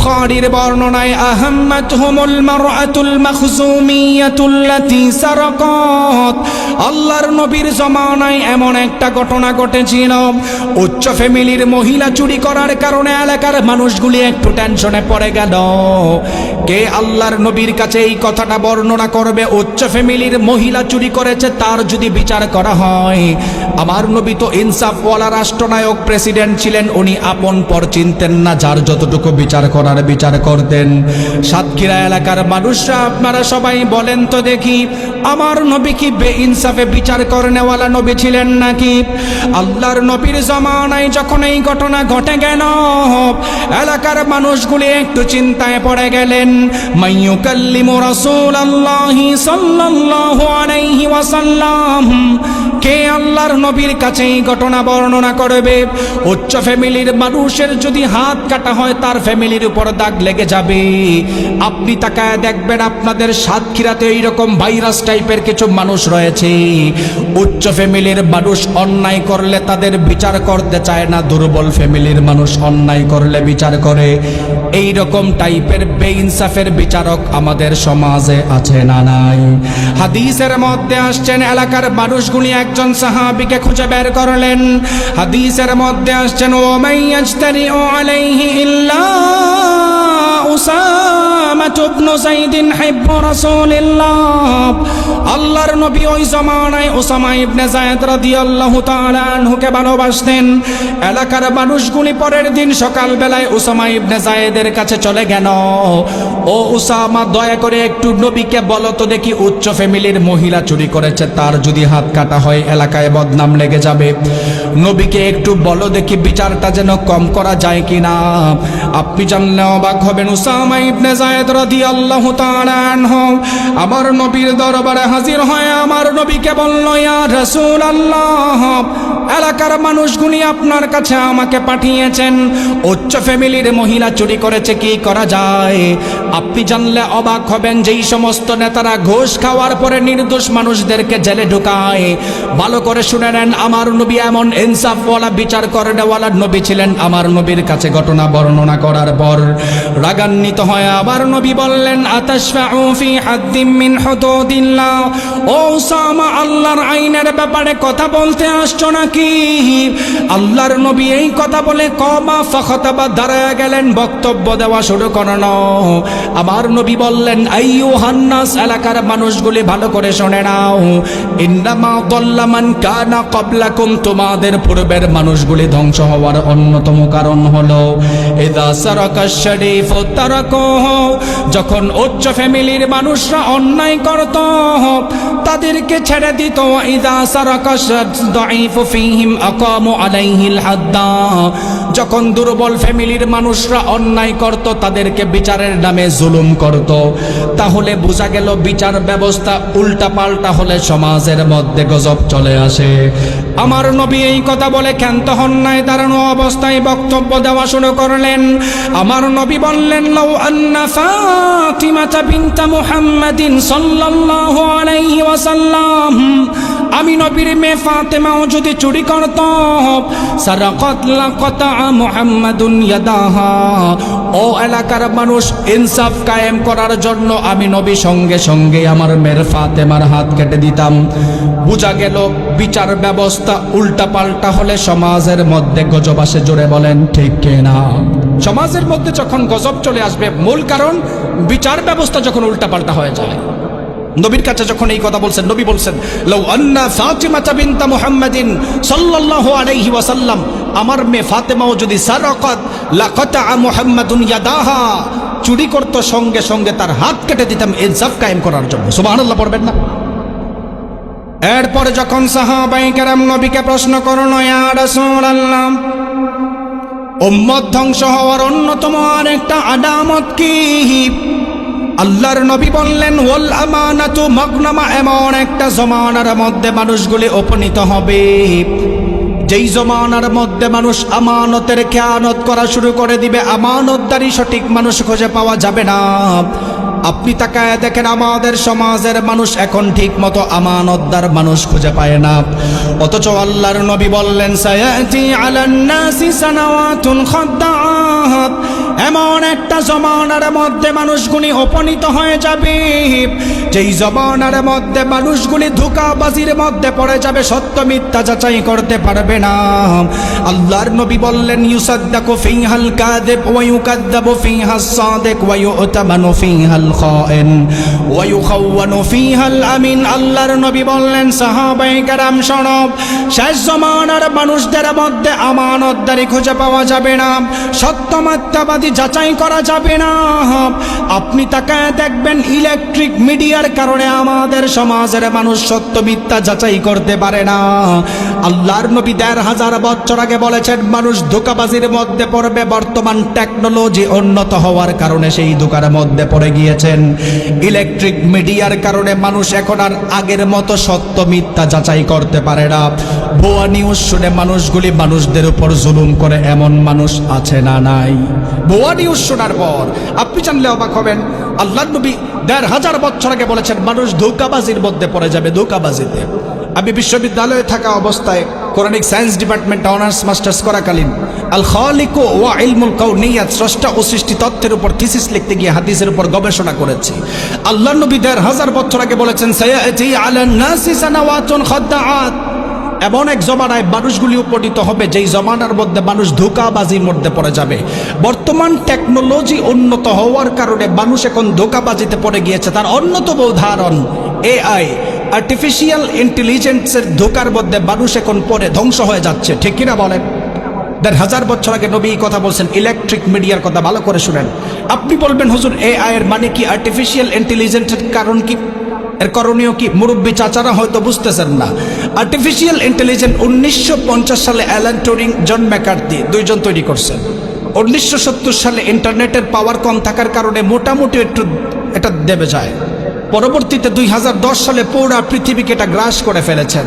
বুখারীর বর্ণনায় আহাম্মাতহুমুল মারআতুল মাখজুমিয়াতুল্লাতী সারাকাত, আল্লাহর নবীর জামানায় এমন একটা ঘটনা ঘটেছিল, উচ্চ ফ্যামিলির মহিলা চুরি করার কারণে এলাকার মানুষগুলি একটু টেনশনে পড়ে গেল। কে আল্লাহর নবীর কাছে এই কথাটা বর্ণনা করবে? উচ্চ ফ্যামিলির মহিলা চুরি করেছে, তার যদি বিচার করা হয়। আমার নবী তো ইনসাফওয়ালা রাষ্ট্রনায়ক প্রেসিডেন্ট ছিলেন, উনি আপন পর চিনতেন না, যার যতটুকু বিচার করার বিচার করতেন। সাতক্ষীরা এলাকার মানুষরা আপনারা সবাই বলেন তো দেখি, আমার নবী কি বেইনসাফে বিচার করনেওয়ালা নবী ছিলেন নাকি? আল্লাহর নবীর জামানায় যখন এই ঘটনা ঘটে গেল, এলাকার মানুষগুলি একটু চিন্তায় পড়ে গেলেন। মাইয়ুকাল্লিমু রাসূলুল্লাহি সাল্লাল্লাহু আলাইহি ওয়াসাল্লাম, কে আল্লাহর নবীর কাছে এই ঘটনা বর্ণনা করবে? উচ্চ ফ্যামিলির মানুষের যদি হাত কাটা হয়, তার ফ্যামিলির উপর দাগ লেগে যাবে। আপনি তাকায় দেখবেন আপনাদের সাতক্ষীরাতে এইরকম ভাইরাস টাইপের কিছু মানুষ রয়েছে। উচ্চ ফ্যামিলির মানুষ অন্যায় করলে তাদের বিচার করতে চায় না, দুর্বল ফ্যামিলির মানুষ অন্যায় করলে বিচার করে। এই রকম টাইপের বেইনসাফের বিচারক আমাদের সমাজে আছে না নাই? হাদিসের মধ্যে আসছেন, এলাকার মানুষগুলি একজন সাহাবীকে খুঁজে বের করলেন। হাদিসের মধ্যে আসছেন, ও মাইয়াজতারিউ আলাইহি ইল্লা উসামা ইবনে যায়েদ হিব্বু রাসূলিল্লাহ। আল্লাহর নবী ওই জামানায় উসামা ইবনে যায়েদ রাদিয়াল্লাহু তাআলা আনহুকে ভালোবাসতেন। এলাকার মানুষগুলি পরের দিন সকালবেলায় উসামা ইবনে যায়েদের কাছে চলে গেল। ও উসামা, দয়া করে একটু নবীকে বলো তো দেখি, উচ্চ ফ্যামিলির মহিলা চুরি করেছে, তার যদি হাত কাটা হয় এলাকায় বদনাম লেগে যাবে। নবীকে একটু বলো দেখি বিচারটা যেন কম করা যায় কিনা। আপনি জানলে অবাক হবেন, উসামা ইবনে যায়েদ রাদিয়াল্লাহু তাআলা আনহু আমার নবীর দরবারে হাজির হয় আমার নবীকে বলল, ইয়া রাসূলুল্লাহ, এলাকার মানুষগুলি আপনার কাছে আমাকে পাঠিয়েছেন, উচ্চ ফ্যামিলির মহিলা চুরি করেছে, কি করা যায়? আপনি জানলে অবাক হবেন, যেই সমস্ত নেতারা ঘুষ খাওয়ার পরে নির্দোষ মানুষদেরকে জেলে ঢুকায়। ভালো করে শুনে নেন, আমার নবী এমন ইনসাফওয়ালা বিচার করেওয়ালা নবী ছিলেন। আমার নবীর কাছে ঘটনা বর্ণনা করার পর রাগান্বিত হয় আমার নবী বললেন, আতাশফাউ ফি হাদ্দিম মিন হুদুদিল্লাহ। ও উসামা, আল্লাহর আইনের ব্যাপারে কথা বলতে আসছো নাকি? আল্লাহর নবী এই কথা বলে কমা ফাখাতাবা দাঁড়ায় গেলেন, বক্তব্য দেওয়া শুরু করল। আমার নবী বললেন, আইয়ুহান নাস, এলাকার মানুষগুলি ভালো করে শুনে নাও, ইন্নামা দাল্লা মান কানা ক্বাবলাকুম, তোমাদের পূর্বের মানুষগুলি ধ্বংস হওয়ার অন্যতম কারণ হলো ইযা সারাকা শরীফু তারাকুহু, যখন উচ্চ ফ্যামিলির মানুষরা অন্যায় করত তাদেরকে ছেড়ে দিত। ইযা সারাকা দাঈফু ফীহিম আকামু আলাইহিল হাদ্দা, যখন দুর্বল ফ্যামিলির মানুষরা অন্যায় করত তাদেরকে বিচারের নামে জুলুম করত। তাহলে বোঝা গেল বিচার ব্যবস্থা উল্টা পাল্টা হলে সমাজের মধ্যে গজব চলে আসে। আমার নবী এই কথা বলে ক্ষান্ত হন নাই, দাঁড়ানো অবস্থায় বক্তব্য দেওয়া শুরু করলেন। আমার নবী বললেন, লাউ আন্না ফাতিমাতা বিনতা মুহাম্মাদিন সাল্লাল্লাহু আলাইহি ওয়াসাল্লাম, আমি নবীর মেয়ে ফাতেমাও যদি চুরি করত, সারাকাত লাকাতা মুহাম্মাদুন ইয়াদাহা। ও এলাকার মানুষ, ইনসাফ কায়েম করার জন্য আমি নবী সঙ্গে সঙ্গে আমার মেয়ের ফাতেমার হাত কেটে দিতাম। বোঝা গেল বিচার ব্যবস্থা উল্টা পাল্টা হলে সমাজের মধ্যে গজব আসে। জোরে বলেন ঠিক কিনা? সমাজের মধ্যে যখন গজব চলে আসবে, মূল কারণ বিচার ব্যবস্থা যখন উল্টা পাল্টা হয়ে যায়। নবীর কাছে যখন এই কথা বলছেন, নবী বলছেন, লাউ আন্না ফাতিমাতা বিনতা মুহাম্মাদিন সাল্লাল্লাহু আলাইহি ওয়াসাল্লাম, আমার মেয়ে ফাতেমাও যদি সারাকাত লাকাতা মুহাম্মাদুন ইয়াদাহা, চুরি করত সঙ্গে সঙ্গে তার হাত কেটে দিতাম ইনসাফ কায়েম করার জন্য। সুবহানাল্লাহ পড়বেন না? এরপরে যখন সাহাবায়ে কেরাম নবীকে প্রশ্ন করলো, ইয়া রাসূলুল্লাহ, উম্মত ধ্বংস হওয়ার অন্যতম আরেকটা আলামত কি? আল্লাহর নবী বললেন, ওয়াল আমানাতু মাগনামা, এমন একটা জমানার মধ্যে মানুষগুলি উপনীত হবে যেই জমানার মধ্যে মানুষ আমানতের খেয়ানত করা শুরু করে দিবে, আমানতদারি সঠিক মানুষ খুঁজে পাওয়া যাবে না। আপনি তাকায় দেখেন আমাদের সমাজের মানুষ এখন ঠিক মতো আমানতদার মানুষ খুঁজে পায় না। অথচ আল্লাহর নবী বললেন সায়াতি আলান নাসি সানাওয়াতুন খাদ্দাআত, এমন একটা জমানার মধ্যে মানুষগুলি উপনীত হয়ে যাবে যেই জমানার মধ্যে মানুষগুলি ধোঁকাবাজির মধ্যে পড়ে যাবে, সত্য মিথ্যা যাচাই করতে পারবে না। আল্লাহর নবী বললেন ইউসাদ্দাকু ফিহাল কাযিব ওয়া ইউকাযযাবু ফিহাস সাদিক ওয়া ইউতামানু ফিহাল খাইন ওয়া ইউখাওয়ানু ফিহাল আমিন। আল্লাহর নবী বললেন সাহাবায়ে কেরাম শোনো, শেষ জমানার মানুষদের মধ্যে আমানতদারি খুঁজে পাওয়া যাবে না, সত্য মিথ্যাবাদী যাচাই করা যাবে না। আপনি তাকায় দেখবেন ইলেকট্রিক মিডিয়ার কারণে আমাদের সমাজের মানুষ সত্য মিথ্যা যাচাই করতে পারে না। আল্লাহর নবী ১৫০০ বছর আগে বলেছেন মানুষ ধোঁকাবাজির মধ্যে পড়বে, বর্তমান টেকনোলজি উন্নত হওয়ার কারণে সেই ধোঁকার মধ্যে পড়ে গিয়েছেন। ইলেকট্রিক মিডিয়ার কারণে মানুষ এখন আর আগের মতো সত্য মিথ্যা যাচাই করতে পারে না। ভুয়া নিউজ শুনে মানুষগুলি মানুষদের উপর জুলুম করে, এমন মানুষ আছে না নাই? ভুয়া নিউজ শোনার পর আপনি জানলে অবাক হবেন, আল্লাহর নবী ১৫০০ বছর আগে বলেছেন মানুষ ধোঁকাবাজির মধ্যে পড়ে যাবে, ধোঁকাবাজিতে। আমি বিশ্ববিদ্যালয়ে থাকা অবস্থায় কোরআনিক সায়েন্স ডিপার্টমেন্টে অনার্স মাস্টার্স করাকালীন আল খালিকু ওয়া ইলমুল কাউনিয়াত, স্রষ্টা ও সৃষ্টি তত্ত্বের উপর থিসিস লিখতে গিয়ে হাদিসের উপর গবেষণা করেছি। আল্লাহর নবী ১৫০০ বছর আগে বলেছেন সায়াতি আলান নাসি সানাওয়াতুন খাদ্দাআত, এমন এক জমানায় মানুষগুলি উপনীত হবে যেই জমানার মধ্যে মানুষ ধোঁকাবাজির মধ্যে পড়ে যাবে। বর্তমান টেকনোলজি উন্নত হওয়ার কারণে মানুষ এখন ধোঁকাবাজিতে পড়ে গিয়েছে। তার অন্যতম উদাহরণ এআই, আর্টিফিশিয়াল ইন্টেলিজেন্সের ধোঁকার মধ্যে মানুষ এখন পড়ে ধ্বংস হয়ে যাচ্ছে, ঠিক কিনা বলেন? ১৫০০ বছর আগে নবী কথা বলছেন। ইলেকট্রিক মিডিয়ার কথা ভালো করে শুনেন। আপনি বলবেন হুজুর এআই এর মানে কি? আর্টিফিশিয়াল ইন্টেলিজেন্সের কারণ কি, এর করণীয় কি? মুরব্বী চাচারা হয়তো বুঝতেছেন না। আর্টিফিশিয়াল ইন্টেলিজেন্স 1950 সালে অ্যালান টুরিং, জন ম্যাকার্থি দুইজন তৈরি করছেন। 1970 সালে ইন্টারনেটের পাওয়ার কম থাকার কারণে মোটামুটি একটু এটা দেবে যায়। পরবর্তীতে 2010 সালে পুরো পৃথিবীকে এটা গ্রাস করে ফেলেছেন।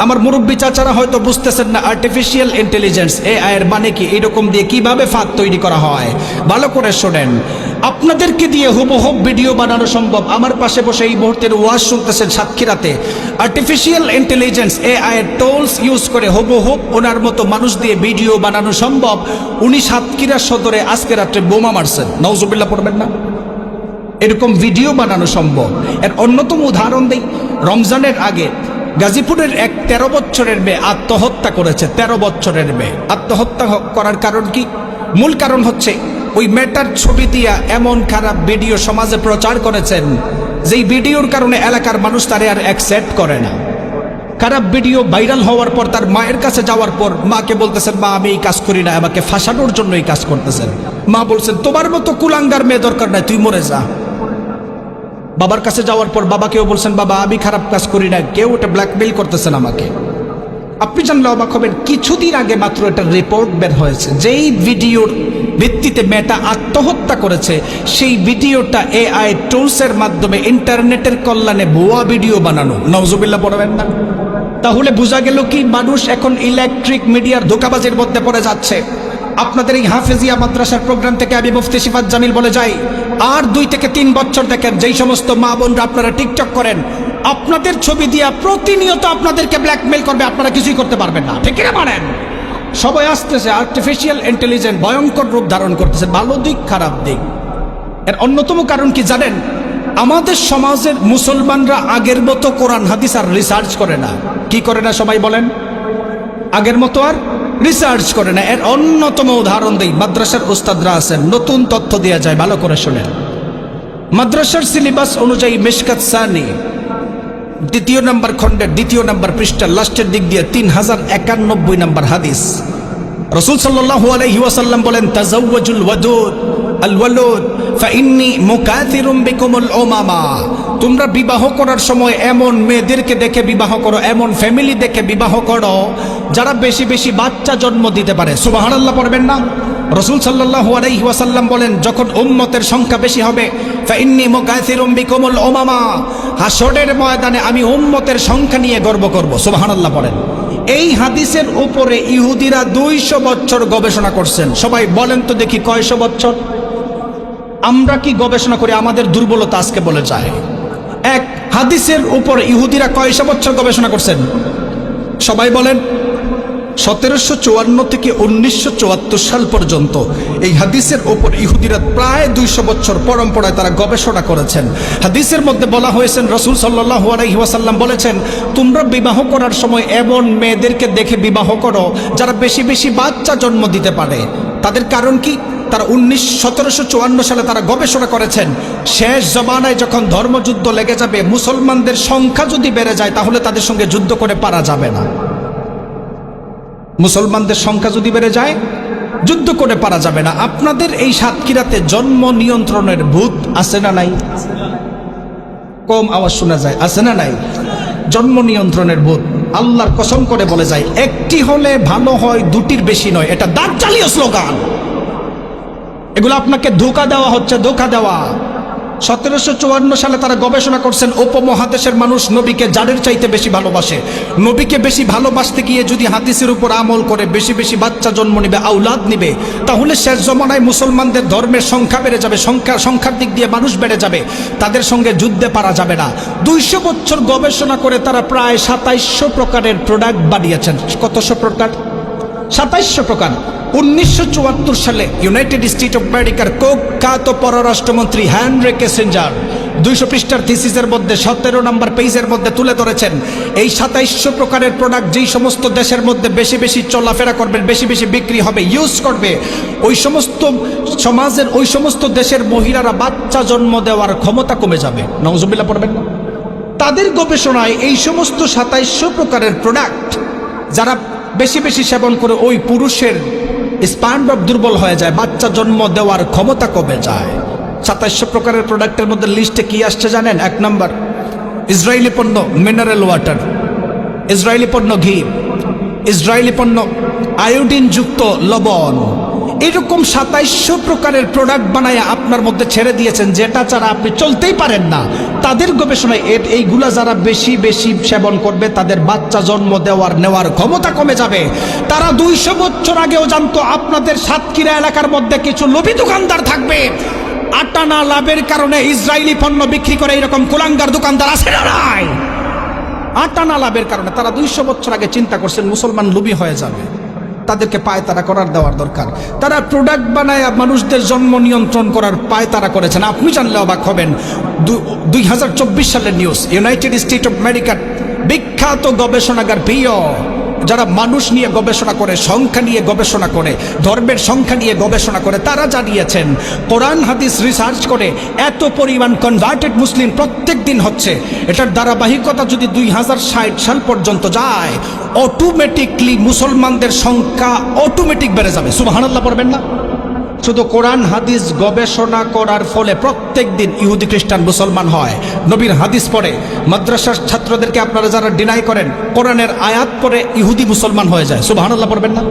আমার মুরব্বী চাচারা হয়তো বুঝতেছেন না আর্টিফিশিয়াল ইন্টেলিজেন্স এআই এর মানে কি, এরকম দিয়ে কিভাবে ফাঁদ তৈরি করা হয়। ভালো করে শোনেন, আপনাদেরকে দিয়ে হুবহু ভিডিও বানানো সম্ভব। আমার পাশে বসে এই মুহূর্তের ওয়াজ শুনতেছেন সাতক্ষীরাতে, আর্টিফিশিয়াল ইন্টেলিজেন্স এআই এর টুলস ইউজ করে হুবহু ওনার মতো মানুষ দিয়ে ভিডিও বানানো সম্ভব। উনি সাতক্ষীরা সদরে আজকে রাত্রে বোমা মারছেন, নাউজুবিল্লাহ পড়বেন না? এরকম ভিডিও বানানো সম্ভব। এর অন্যতম উদাহরণ দেই, রমজানের আগে গাজীপুরের এক 13 বছরের মেয়ে আত্মহত্যা করেছে। 13 বছরের মেয়ে আত্মহত্যা করার কারণ কি? মূল কারণ হচ্ছে ওই মেয়েটার ছবি দিয়া এমন খারাপ ভিডিও সমাজে প্রচার করেছেন যেই ভিডিওর কারণে এলাকার মানুষ তারে আর অ্যাকসেপ্ট করে না। খারাপ ভিডিও ভাইরাল হওয়ার পর তার মায়ের কাছে যাওয়ার পর মাকে বলতেছেন মা আমি এই কাজ করি না, আমাকে ফাঁসানোর জন্য এই কাজ করতেছেন। মা বলছেন তোমার মতো কুলাঙ্গার মেয়ে দরকার নাই, তুই মরে যা। বাবার কাছে যাওয়ার পর বাবাকেও বলছেন বাবা আমি খারাপ কাজ করি না, কেউ এটা ব্ল্যাকমেইল করতেছেন আমাকে। আপনি জানলে অবাক হবেন, কিছুদিন আগে মাত্র একটা রিপোর্ট বের হয়েছে যেই ভিডিওর ভিত্তিতে মেয়েটা আত্মহত্যা করেছে সেই ভিডিওটা এআই টুলসের মাধ্যমে ইন্টারনেটের কল্যাণে ভুয়া ভিডিও বানানো। নাউজুবিল্লাহ পড়বেন না? তাহলে বোঝা গেল কি মানুষ এখন ইলেকট্রিক মিডিয়ার ধোঁকাবাজির মধ্যে পড়ে যাচ্ছে। আপনাদের এই হাফেজিয়া মাদ্রাসার প্রোগ্রাম থেকে আমি মুফতি সিফাত জামিল বলে যাই, আর 2 থেকে 3 বছর দেখেন যেই সমস্ত মা বোনরা আপনারা টিকটক করেন, আপনাদের ছবি দিয়া প্রতিনিয়ত আপনাদেরকে ব্ল্যাকমেইল করবে, আপনারা কিছুই করতে পারবেন না, ঠিক কিনা বলেন? সবাই আসতেছে, আর্টিফিশিয়াল ইন্টেলিজেন্স ভয়ঙ্কর রূপ ধারণ করতেছে, ভালো দিক খারাপ দিক। এর অন্যতম কারণ কি জানেন? আমাদের সমাজের মুসলমানরা আগের মতো কোরআন হাদিস আর রিসার্চ করে না। কি করে না সবাই বলেন? আগের মতো আর রিসার্চ করে না। এর অন্যতম উদাহরণ দেই, মাদ্রাসার উস্তাদরা আছেন, নতুন তথ্য দেওয়া যায়, ভালো করে শোনেন। মাদ্রাসার সিলেবাস অনুযায়ী মিশকাত সানি 2 নম্বর খণ্ডের 2 নম্বর পৃষ্ঠার লাস্টের দিক দিয়ে 3091 নম্বর হাদিস, রাসূল সাল্লাল্লাহু আলাইহি ওয়াসাল্লাম বলেন তাজাওয়াজুল ওয়াদুদ আল ওয়ালুদ ফাইন্নী মুকাথিরুম বিকুমুল উমামা। তোমরা বিবাহ করার সময় এমন মেয়েদেরকে দেখে বিবাহ করো, এমন ফ্যামিলি দেখে বিবাহ করো যারা বেশি বেশি বাচ্চা জন্ম দিতে পারে। সুবহানাল্লাহ পড়বেন না? রাসূল সাল্লাল্লাহু আলাইহি ওয়াসাল্লাম বলেন যখন উম্মতের সংখ্যা বেশি হবে ফাইন্নী মুকাথিরুম বিকুমুল উমামা, হাসরের ময়দানে আমি উম্মতের সংখ্যা নিয়ে গর্ব করব। সুবহানাল্লাহ পড়েন। এই হাদিসের উপরে ইহুদিরা 200 বছর গবেষণা করছেন। সবাই বলেন তো দেখি কয়শো বছর? আমরা কি গবেষণা করি? আমাদের দুর্বলতা আজকে বলে যায়। এক হাদিসের উপর ইহুদিরা কয়শো বছর গবেষণা করছেন? সবাই বলেন। 1754 থেকে 1974 সাল পর্যন্ত এই হাদিসের ওপর ইহুদিরা প্রায় 200 বছর পরম্পরায় তারা গবেষণা করেছেন। হাদিসের মধ্যে বলা হয়েছে, রাসূল সাল্লাল্লাহু আলাইহি ওয়াসাল্লাম বলেছেন, তোমরা বিবাহ করার সময় এমন মেয়েদেরকে দেখে বিবাহ করো যারা বেশি বেশি বাচ্চা জন্ম দিতে পারে। তাদের কারণ কি? তারা 1754 সালে তারা গবেষণা করেছেন, শেষ জমানায় যখন ধর্মযুদ্ধ লেগে যাবে, মুসলমানদের সংখ্যা যদি বেড়ে যায় তাহলে তাদের সঙ্গে যুদ্ধ করে পারা যাবে না। মুসলমানদের সংখ্যা যদি বেড়ে যায় যুদ্ধ করে পারা যাবে না। আপনাদের এই সাতক্ষীরাতে জন্ম নিয়ন্ত্রণের ভূত আছে না নাই? কম আওয়াজ শোনা যায়, আছে না নাই? জন্ম নিয়ন্ত্রণের ভূত আল্লাহর কসম করে বলে যায়, একটি হলে ভালো হয়, দুটির বেশি নয়। এটা দাজ্জালীয় স্লোগান। এগুলো আপনাকে ধোঁকা দেওয়া হচ্ছে, ধোঁকা দেওয়া। 1754 সালে তারা গবেষণা করছেন, উপমহাদেশের মানুষ নবীকে যাদের চাইতে বেশি ভালোবাসে। নবীকে বেশি ভালোবাসতে গিয়ে যদি হাদিসের উপর আমল করে বেশি বেশি বাচ্চা জন্ম নিবে, আউলাদ নিবে, তাহলে শেষ জমানায় মুসলমানদের ধর্মের সংখ্যা বেড়ে যাবে, সংখ্যার দিক দিয়ে মানুষ বেড়ে যাবে, তাদের সঙ্গে যুদ্ধে পারা যাবে না। 200 বছর গবেষণা করে তারা প্রায় 2700 প্রকারের প্রোডাক্ট বানিয়েছেন। কতশো প্রকার? 2700 প্রকার। 1974 সালে ইউনাইটেড স্টেট অফ আমেরিকার কুখ্যাত পররাষ্ট্রমন্ত্রী হেনরি কিসিঞ্জার 200 পৃষ্ঠার থিসিসের মধ্যে 17 নম্বর পেজের মধ্যে তুলে ধরেছেন, এই 2700 প্রকারের প্রোডাক্ট যেই সমস্ত দেশের মধ্যে বেশি বেশি চলাফেরা করবে, বেশি বেশি বিক্রি হবে, ইউজ করবে, ওই সমস্ত সমাজের ওই সমস্ত দেশের মহিলারা বাচ্চা জন্ম দেওয়ার ক্ষমতা কমে যাবে। নাউজুবিল্লাহ পড়বেন না? তাদের গবেষণায় এই সমস্ত 2700 প্রকারের প্রোডাক্ট যারা বেশি বেশি সেবন করে, ওই পুরুষের স্পার্ম দুর্বল হয়ে যায়, বাচ্চা জন্ম দেওয়ার ক্ষমতা কমে যায়। 2700 প্রকারের প্রোডাক্টের মধ্যে লিস্টে কি আসছে জানেন? 1 নম্বর ইসরায়েলি পণ্য মিনারেল ওয়াটার, ইসরায়েলি পণ্য ঘি, ইসরায়েলি পণ্য আয়োডিন যুক্ত লবণ। এরকম 2700 প্রকারের প্রোডাক্ট বানায় আপনার মধ্যে ছেড়ে দিয়েছেন, যেটা ছাড়া আপনি চলতেই পারেন না। তাদের গবেষণায় এইগুলা যারা বেশি বেশি সেবন করবে তাদের বাচ্চা জন্ম নেওয়ার ক্ষমতা কমে যাবে। তারা 200 বছর আগেও জানতো আপনাদের সাতক্ষীরা এলাকার মধ্যে কিছু লোভী দোকানদার থাকবে, আটানা লাভের কারণে ইসরায়েলি পণ্য বিক্রি করে এরকম কুলাঙ্গার দোকানদার আছে না নাই? আটানা লাভের কারণে তারা 200 বছর আগে চিন্তা করছেন মুসলমান লোভী হয়ে যাবে, তাদেরকে পায়তারা করার দেওয়ার দরকার। তারা প্রোডাক্ট বানায় মানুষদের জন্ম নিয়ন্ত্রণ করার পায়তারা করেছেন। আপনি জানলে অবাক হবেন, 2024 সালের নিউজ, ইউনাইটেড স্টেট অফ আমেরিকার বিখ্যাত গবেষণাগার পিও, যারা মানুষ নিয়ে গবেষণা করে, সংখ্যা নিয়ে গবেষণা করে, ধর্মের সংখ্যা নিয়ে গবেষণা করে, তারা জানিয়েছেন কোরআন হাদিস রিসার্চ করে এত পরিমাণ কনভার্টেড মুসলিম প্রত্যেক দিন হচ্ছে, এটার ধারাবাহিকতা যদি 2060 সাল পর্যন্ত যায়, অটোমেটিকলি মুসলমানদের সংখ্যা অটোমেটিক বেড়ে যাবে। সুবহানাল্লাহ পড়বেন না? শুধু কোরআন হাদিস গবেষণা করার ফলে প্রত্যেক দিন ইহুদি খ্রিস্টান মুসলমান হয়। নবীর হাদিস পড়ে, মাদ্রাসার ছাত্রদেরকে আপনারা যারা ডিনাই করেন, কোরআনের আয়াত পড়ে ইহুদি মুসলমান হয়ে যায়। সুবহানাল্লাহ পড়বেন না?